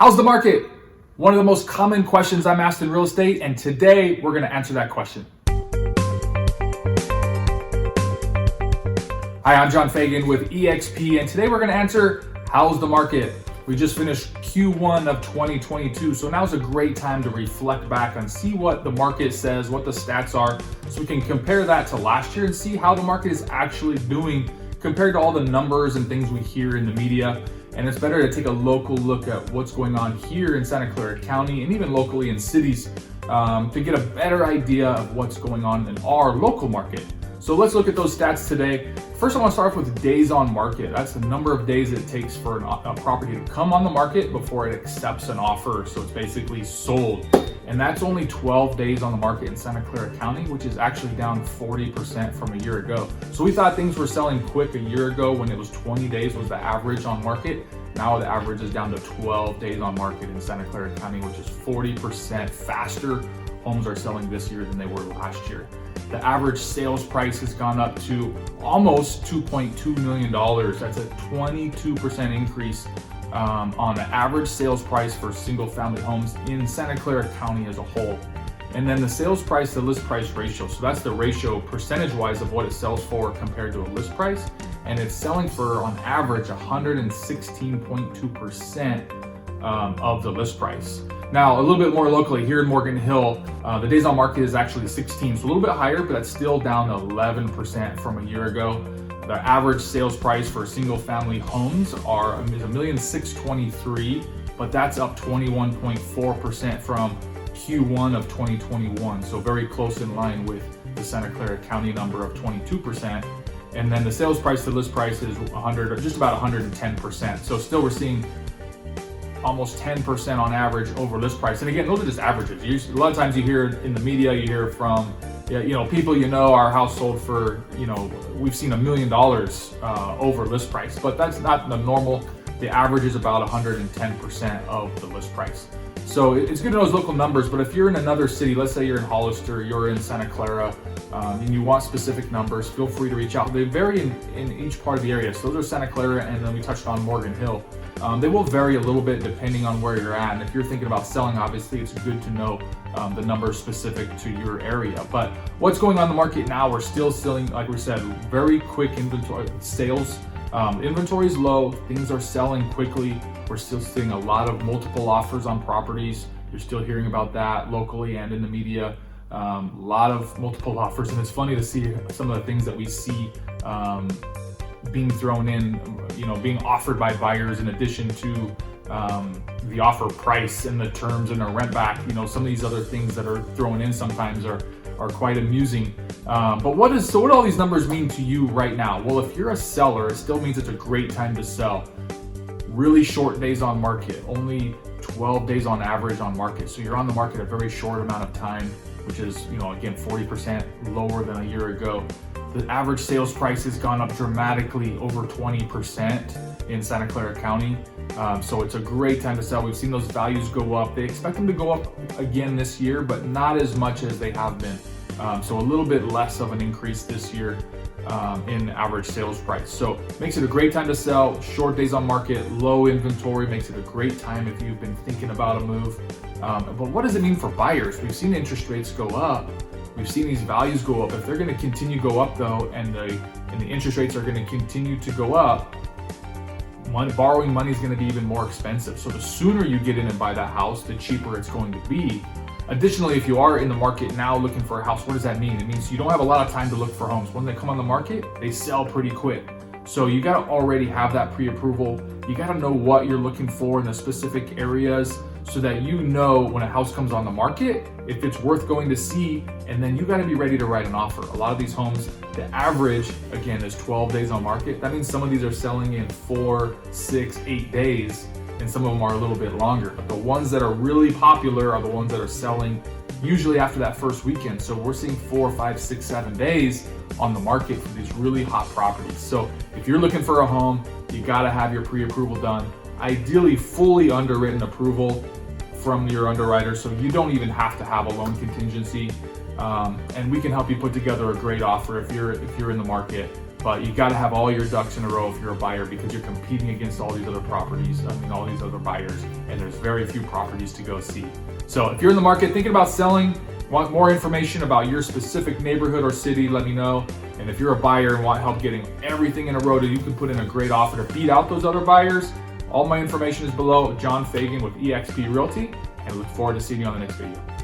How's the market? One of the most common questions I'm asked in real estate, and today we're going to answer that question. Hi, I'm John Fagan with eXp, and today we're going to answer how's the market? We just finished Q1 of 2022, so now's a great time to reflect back and see what the market says, what the stats are, so we can compare that to last year and see how the market is actually doing compared to all the numbers and things we hear in the media. And it's better to take a local look at what's going on here in Santa Clara County and even locally in cities to get a better idea of what's going on in our local market. So let's look at those stats today. First, I want to start off with days on market. That's the number of days it takes for a property to come on the market before it accepts an offer. So it's basically sold. And that's only 12 days on the market in Santa Clara County, which is actually down 40% from a year ago. So we thought things were selling quick a year ago when it was 20 days was the average on market. Now the average is down to 12 days on market in Santa Clara County, which is 40% faster. Homes are selling this year than they were last year. The average sales price has gone up to almost $2.2 million. That's a 22% increase on the average sales price for single family homes in Santa Clara County as a whole. And then the sales price to list price ratio. So that's the ratio percentage wise of what it sells for compared to a list price. And it's selling for on average 116.2% of the list price. Now, a little bit more locally here in Morgan Hill, the days on market is actually 16, so a little bit higher, but that's still down 11% from a year ago. The average sales price for single family homes is $1,623,000, but that's up 21.4% from Q1 of 2021. So very close in line with the Santa Clara County number of 22%. And then the sales price to list price is just about 110%. So still we're seeing almost 10% on average over list price. And again, those are just averages. A lot of times you hear in the media, you hear from people our house sold for, we've seen $1 million over list price, but that's not the normal. The average is about 110% of the list price. So it's good to know those local numbers, but if you're in another city, let's say you're in Hollister, you're in Santa Clara, and you want specific numbers, feel free to reach out. They vary in each part of the area. So those are Santa Clara, and then we touched on Morgan Hill. They will vary a little bit depending on where you're at. And if you're thinking about selling, obviously it's good to know the numbers specific to your area. But what's going on in the market now, we're still selling, like we said, very quick inventory sales. Inventory is low, things are selling quickly. We're still seeing a lot of multiple offers on properties. You're still hearing about that locally and in the media. A lot of multiple offers, and it's funny to see some of the things that we see being thrown in, being offered by buyers in addition to the offer price and the terms and the rent back. Some of these other things that are thrown in sometimes are quite amusing. But what do all these numbers mean to you right now? Well, if you're a seller, it still means it's a great time to sell. Really short days on market, only 12 days on average on market. So you're on the market a very short amount of time, which is, again, 40% lower than a year ago. The average sales price has gone up dramatically, over 20% in Santa Clara County. So it's a great time to sell. We've seen those values go up. They expect them to go up again this year, but not as much as they have been. So a little bit less of an increase this year in average sales price. So makes it a great time to sell. Short days on market, low inventory, makes it a great time if you've been thinking about a move. But what does it mean for buyers? We've seen interest rates go up. We've seen these values go up. If they're going to continue to go up though, and the interest rates are going to continue to go up, borrowing money is going to be even more expensive. So the sooner you get in and buy that house, the cheaper it's going to be. Additionally, if you are in the market now looking for a house, what does that mean? It means you don't have a lot of time to look for homes. When they come on the market, they sell pretty quick. So you got to already have that pre-approval. You got to know what you're looking for in the specific areas so that when a house comes on the market, if it's worth going to see, and then you got to be ready to write an offer. A lot of these homes, the average, again, is 12 days on market. That means some of these are selling in 4, 6, 8 days, and some of them are a little bit longer. But the ones that are really popular are the ones that are selling usually after that first weekend. So we're seeing 4, 5, 6, 7 days on the market for these really hot properties. So if you're looking for a home, you got to have your pre-approval done. Ideally, fully underwritten approval from your underwriter, so you don't even have to have a loan contingency. And we can help you put together a great offer if you're in the market But you got to have all your ducks in a row if you're a buyer, because you're competing against all these other properties, all these other buyers, and there's very few properties to go see. So if you're in the market thinking about selling, want more information about your specific neighborhood or city, let me know. And if you're a buyer and want help getting everything in a row that you can put in a great offer to beat out those other buyers, all my information is below. John Fagan with eXp Realty, and look forward to seeing you on the next video.